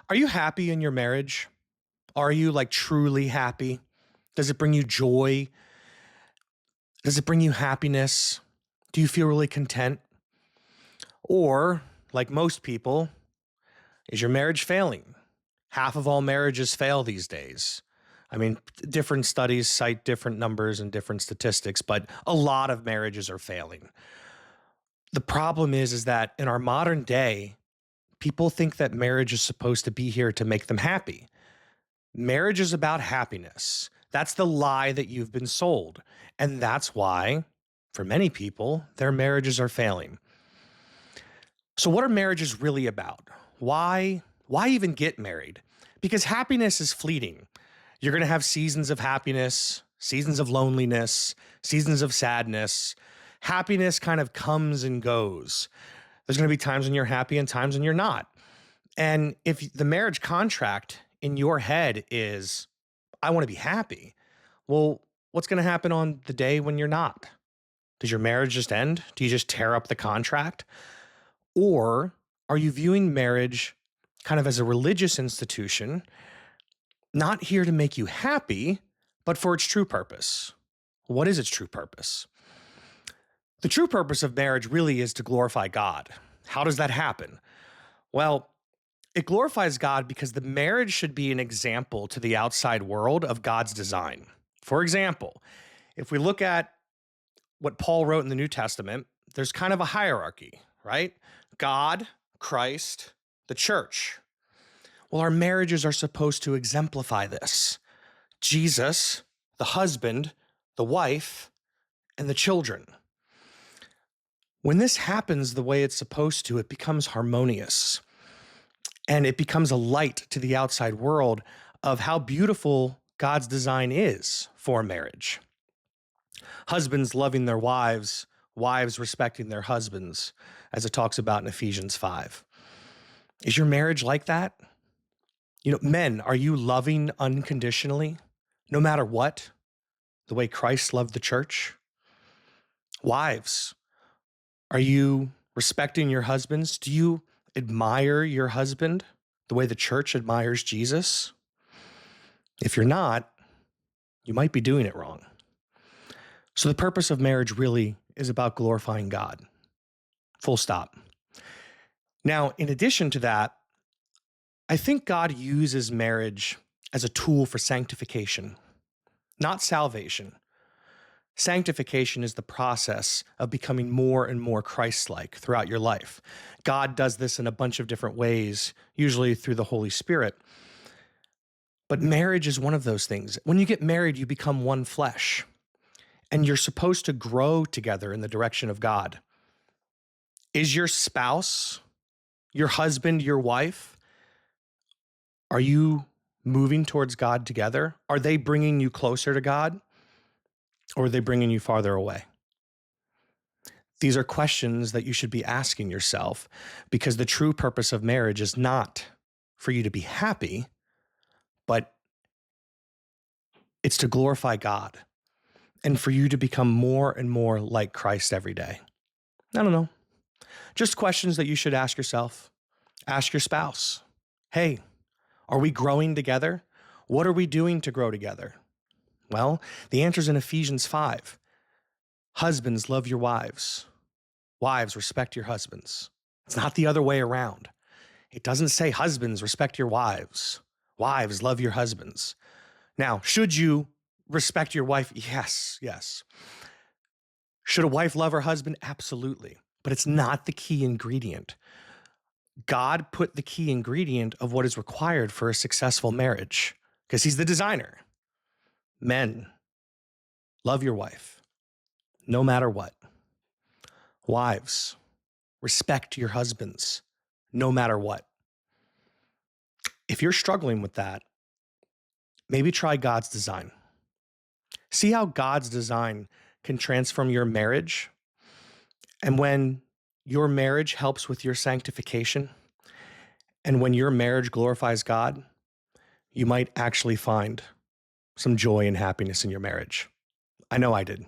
Are you happy in your marriage? Are you like truly happy? Does it bring you joy? Does it bring you happiness? Do you feel really content? Or, like most people, is your marriage failing? Half of all marriages fail these days. I mean, different studies cite different numbers and different statistics, but a lot of marriages are failing. The problem is that in our modern day, people think that marriage is supposed to be here to make them happy. Marriage is about happiness. That's the lie that you've been sold. And that's why, for many people, their marriages are failing. So, what are marriages really about? Why even get married? Because happiness is fleeting. You're going to have seasons of happiness, seasons of loneliness, seasons of sadness. Happiness kind of comes and goes. There's going to be times when you're happy and times when you're not. And if the marriage contract in your head is, I want to be happy, well, what's going to happen on the day when you're not? Does your marriage just end? Do you just tear up the contract? Or are you viewing marriage kind of as a religious institution, not here to make you happy, but for its true purpose? What is its true purpose? The true purpose of marriage really is to glorify God. How does that happen? Well, it glorifies God because the marriage should be an example to the outside world of God's design. For example, if we look at what Paul wrote in the New Testament, there's kind of a hierarchy, right? God, Christ, the church. Well, our marriages are supposed to exemplify this. Jesus, the husband, the wife, and the children. When this happens the way it's supposed to, it becomes harmonious. And it becomes a light to the outside world of how beautiful God's design is for marriage. Husbands loving their wives, wives respecting their husbands, as it talks about in Ephesians 5. Is your marriage like that? Men, are you loving unconditionally, no matter what, the way Christ loved the church? Wives, are you respecting your husbands? Do you admire your husband the way the church admires Jesus? If you're not, you might be doing it wrong. So the purpose of marriage really is about glorifying God. Full stop. Now, in addition to that, I think God uses marriage as a tool for sanctification, not salvation. Sanctification is the process of becoming more and more Christ-like throughout your life. God does this in a bunch of different ways, usually through the Holy Spirit. But marriage is one of those things. When you get married, you become one flesh, and you're supposed to grow together in the direction of God. Is your spouse, your husband, your wife, are you moving towards God together? Are they bringing you closer to God? Or are they bringing you farther away? These are questions that you should be asking yourself, because the true purpose of marriage is not for you to be happy, but it's to glorify God and for you to become more and more like Christ every day. I don't know. Just questions that you should ask yourself. Ask your spouse, hey, are we growing together? What are we doing to grow together? Well, the answer's in Ephesians 5. Husbands, love your wives. Wives, respect your husbands. It's not the other way around. It doesn't say husbands, respect your wives. Wives, love your husbands. Now, should you respect your wife? Yes, yes. Should a wife love her husband? Absolutely. But it's not the key ingredient. God put the key ingredient of what is required for a successful marriage because he's the designer. Men, love your wife, no matter what. Wives, respect your husbands, no matter what. If you're struggling with that, maybe try God's design. See how God's design can transform your marriage. And when your marriage helps with your sanctification, and when your marriage glorifies God, you might actually find some joy and happiness in your marriage. I know I did.